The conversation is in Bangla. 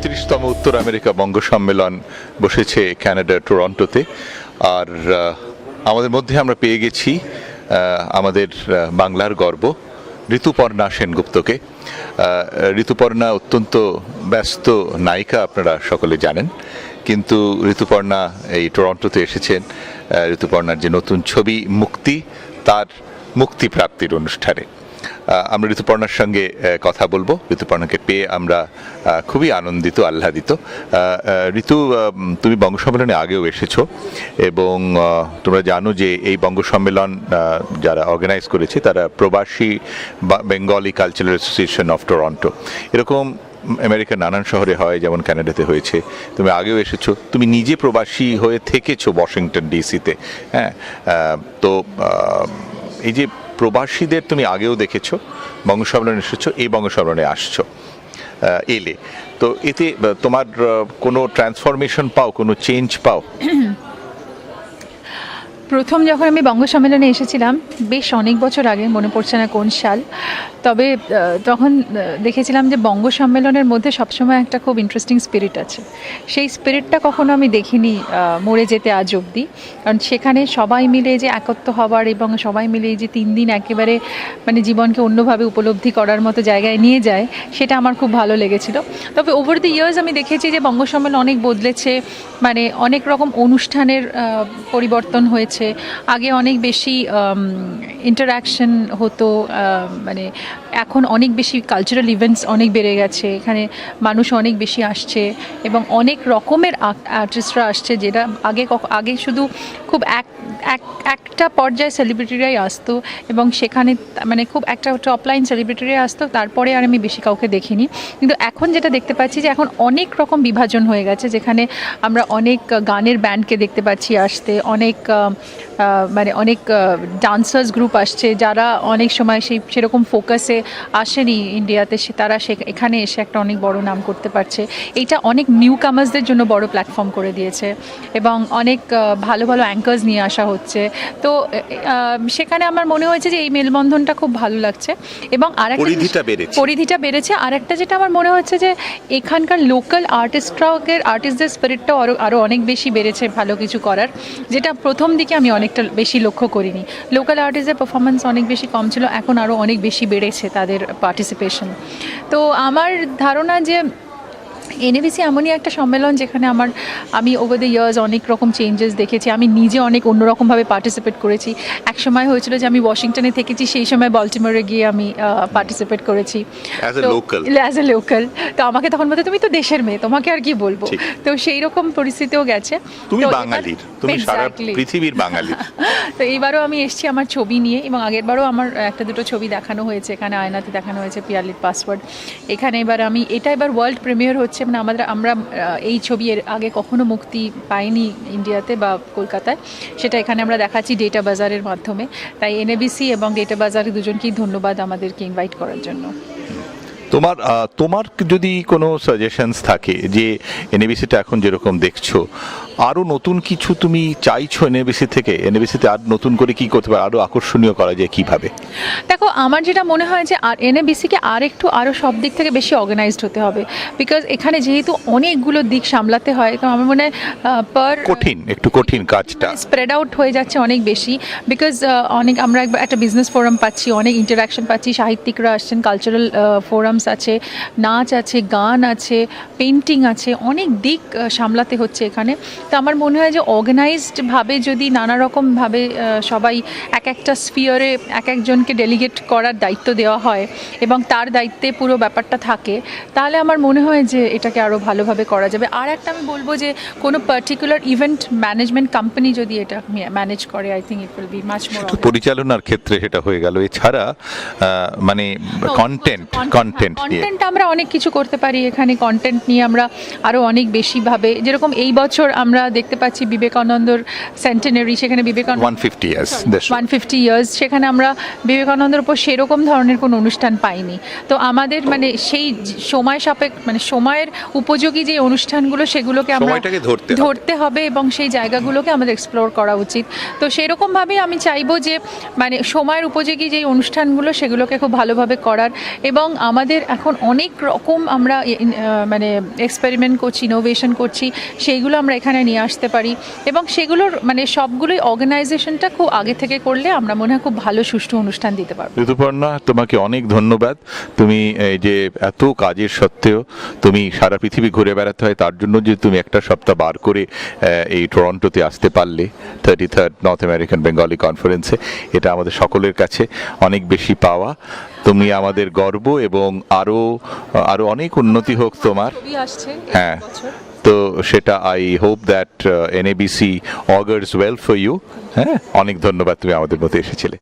৩৫তম উত্তর আমেরিকা বঙ্গ সম্মেলন বসেছে কানাডার টরন্টোতে। আর আমাদের মধ্যে আমরা পেয়ে গেছি আমাদের বাংলার গর্ব ঋতুপর্ণা সেনগুপ্তকে। ঋতুপর্ণা অত্যন্ত ব্যস্ত নায়িকা, আপনারা সকলে জানেন, কিন্তু ঋতুপর্ণা এই টরন্টোতে এসেছেন ঋতুপর্ণার যে নতুন ছবি মুক্তি, তার মুক্তিপ্রাপ্তির অনুষ্ঠানে। আমরা ঋতুপর্ণার সঙ্গে কথা বলবো। ঋতুপর্ণাকে পেয়ে আমরা খুবই আনন্দিত, আহ্লাদিত। ঋতু, তুমি বঙ্গ সম্মেলনে আগেও এসেছো এবং তোমরা জানো যে এই বঙ্গ সম্মেলন যারা অর্গানাইজ করেছে তারা প্রবাসী Bengali cultural association of Toronto. এরকম আমেরিকার নানান শহরে হয়, যেমন কানাডাতে হয়েছে। তুমি আগেও এসেছো, তুমি নিজে প্রবাসী হয়ে থেকেছো ওয়াশিংটন ডিসিতে। হ্যাঁ, তো এই যে প্রবাসীদের তুমি আগেও দেখেছো, বঙ্গ সম্মেলনে এসেছো, এই বঙ্গ সম্মেলনে আসছো এলে, তো এতে তোমার কোনো ট্রান্সফরমেশন পাও, কোনো চেঞ্জ পাও? প্রথম যখন আমি বঙ্গ সম্মেলনে এসেছিলাম, বেশ অনেক বছর আগে, মনে পড়ছে না কোন সাল, তবে তখন দেখেছিলাম যে বঙ্গ সম্মেলনের মধ্যে সবসময় একটা খুব ইন্টারেস্টিং স্পিরিট আছে। সেই স্পিরিটটা কখনো আমি দেখিনি মরে যেতে আজ অবধি। কারণ সেখানে সবাই মিলে যে একত্র হবার এবং সবাই মিলে যে 3 দিন একেবারে মানে জীবনকে অন্যভাবে উপলব্ধি করার মতো জায়গায় নিয়ে যায়, সেটা আমার খুব ভালো লেগেছিল। তবে ওভার দ্য ইয়ার্স আমি দেখেছি যে বঙ্গ সম্মেলন অনেক বদলেছে, মানে অনেক রকম অনুষ্ঠানের পরিবর্তন হয়েছে। আগে অনেক বেশি ইন্টারাকশন হতো, মানে এখন অনেক বেশি কালচারাল ইভেন্টস অনেক বেড়ে গেছে, এখানে মানুষ অনেক বেশি আসছে এবং অনেক রকমের আর্টিস্টরা আসছে, যেটা আগে শুধু খুব একটা পর্যায়ে সেলিব্রিটিরাই আসতো এবং সেখানে মানে খুব একটা টপলাইন সেলিব্রিটিরাই আসতো, তারপরে আর আমি বেশি কাউকে দেখিনি। কিন্তু এখন যেটা দেখতে পাচ্ছি যে এখন অনেক রকম বিভাজন হয়ে গেছে, যেখানে আমরা অনেক গানের ব্যান্ডকে দেখতে পাচ্ছি আসতে, অনেক মানে অনেক ডান্সার্স গ্রুপ আসছে যারা অনেক সময় সেরকম ফোকাসে আসেনি ইন্ডিয়াতে, তারা এখানে এসে একটা অনেক বড় নাম করতে পারছে। এইটা অনেক নিউ কামার্সদের জন্য বড় প্ল্যাটফর্ম করে দিয়েছে এবং অনেক ভালো ভালো অ্যাঙ্কার্স নিয়ে আসা হচ্ছে। তো সেখানে আমার মনে হয়েছে যে এই মেলবন্ধনটা খুব ভালো লাগছে এবং পরিধিটা বেড়েছে। আর একটা যেটা আমার মনে হচ্ছে যে এখানকার লোকাল আর্টিস্টদের স্পিরিটটাও আরও অনেক বেশি বেড়েছে ভালো কিছু করার, যেটা প্রথম দিকে আমি অনেকটা বেশি লক্ষ্য করিনি। লোকাল আর্টিস্টদের পারফরমেন্স অনেক বেশি কম ছিল, এখন আরও অনেক বেশি বেড়েছে তাদের পার্টিসিপেশন। তো আমার ধারণা যে এনএবিসি এমনই একটা সম্মেলন যেখানে আমি ওভার দ্য ইয়ার্স অনেক রকম চেঞ্জেস দেখেছি। আমি নিজে অনেক অন্যরকমভাবে পার্টিসিপেট করেছি। এক সময় হয়েছিল যে আমি ওয়াশিংটনে থেকেছি, সেই সময় বল্টিমোরে গিয়ে আমি পার্টিসিপেট করেছি অ্যাজ এ লোকাল। তো আমাকে তখন বলতে, তুমি তো দেশের মেয়ে, তোমাকে আর কি বলবো। তো সেই রকম পরিস্থিতিও গেছে। তুমি বাঙালি, তুমি সারা পৃথিবীর বাঙালি। তো এইবারও আমি এসেছি আমার ছবি নিয়ে, এবং আগেরবারও আমার একটা দুটো ছবি দেখানো হয়েছে এখানে, আয়নাতে দেখানো হয়েছে, পিয়ালির পাসওয়ার্ড। এখানে এবার এবার ওয়ার্ল্ড প্রিমিয়ার হচ্ছে, মানে আমরা এই ছবি এর আগে কখনো মুক্তি পাইনি ইন্ডিয়াতে বা কলকাতায়, সেটা এখানে আমরা দেখাচ্ছি ডেটা বাজারের মাধ্যমে। তাই এনএবিসি এবং ডেটা বাজারের দুজনকেই ধন্যবাদ আমাদেরকে ইনভাইট করার জন্য। তোমার যদি কোনো সাজেশনস থাকে যে এনএবিসিটা এখন যেরকম দেখছো, আরও নতুন কিছু তুমি চাইছো এনএবিসিতে আর নতুন করে কি করতে পারে, আরও আকর্ষণীয় করা যায় কিভাবে? দেখো, আমার যেটা মনে হয় যে এনএবিসিকে আরও সব দিক থেকে বেশি অর্গানাইজড হতে হবে, বিকজ এখানে যেহেতু অনেকগুলো দিক সামলাতে হয়, তো আমার মনে হয় একটু কঠিন কাজটা স্প্রেড আউট হয়ে যাচ্ছে অনেক বেশি। বিকজ আমরা একটা বিজনেস ফোরাম পাচ্ছি, অনেক ইন্টারাকশন পাচ্ছি, সাহিত্যিকরা আসছেন, কালচারাল ফোরামস আছে, নাচ আছে, গান আছে, পেন্টিং আছে, অনেক দিক সামলাতে হচ্ছে এখানে। তো আমার মনে হয় যে অর্গানাইজডভাবে যদি নানা রকমভাবে সবাই একটা স্ফিয়ারে একজনকে ডেলিগেট করার দায়িত্ব দেওয়া হয় এবং তার দায়িত্বে পুরো ব্যাপারটা থাকে, তাহলে আমার মনে হয় যে এটাকে আরও ভালোভাবে করা যাবে। আর একটা আমি বলবো যে কোনো পার্টিকুলার ইভেন্ট ম্যানেজমেন্ট কোম্পানি যদি এটা ম্যানেজ করে, I think it will be much more. পরিচালনার ক্ষেত্রে সেটা হয়ে গেল, এছাড়া মানে কন্টেন্ট আমরা অনেক কিছু করতে পারি এখানে। কন্টেন্ট নিয়ে আমরা আরও অনেক বেশিভাবে, যেরকম এই বছর আমরা আমরা দেখতে পাচ্ছি বিবেকানন্দর সেন্টেনারি, সেখানে বিবেকানন্দ 150 ইয়ার্স 150 ইয়ার্স, সেখানে আমরা বিবেকানন্দের উপর সেরকম ধরনের কোনো অনুষ্ঠান পাইনি। তো আমাদের মানে সেই সময় সাপেক্ষ মানে সময়ের উপযোগী যে অনুষ্ঠানগুলো সেগুলোকে আমরা সময়টাকে ধরতে হবে। ধরতে হবে এবং সেই জায়গাগুলোকে আমাদের এক্সপ্লোর করা উচিত। তো সেরকমভাবেই আমি চাইবো যে মানে সময়ের উপযোগী যে অনুষ্ঠানগুলো সেগুলোকে খুব ভালোভাবে করার, এবং আমাদের এখন অনেক রকম আমরা মানে এক্সপেরিমেন্ট করছি, ইনোভেশন করছি, সেইগুলো আমরা এখানে নিয়ে আসতে পারি এবং সেগুলোর মানে সবগুলোই অর্গানাইজেশনটা খুব আগে থেকে করলে আমরা মনে হয় খুব ভালো সুষ্ঠু অনুষ্ঠান দিতে পারবো। ঋতুপর্ণা, তোমাকে অনেক ধন্যবাদ। তুমি এই যে এত কাজের সত্ত্বেও তুমি সারা পৃথিবী ঘুরে বেড়াতে হয়, তার জন্য যে তুমি একটা সপ্তাহ বার করে এই টরন্টোতে আসতে পারলে 33rd নর্থ আমেরিকান বেঙ্গলি কনফারেন্সে, এটা আমাদের সকলের কাছে অনেক বেশি পাওয়া। তুমি আমাদের গর্ব এবং আরো আরো অনেক উন্নতি হোক তোমার। ছবি আসছে এই হ্যাঁ, বছর। তো সেটা I hope that NABC augurs well for you. হ্যাঁ, অনেক ধন্যবাদ, তুমি আমাদের মধ্যে এসেছিলে।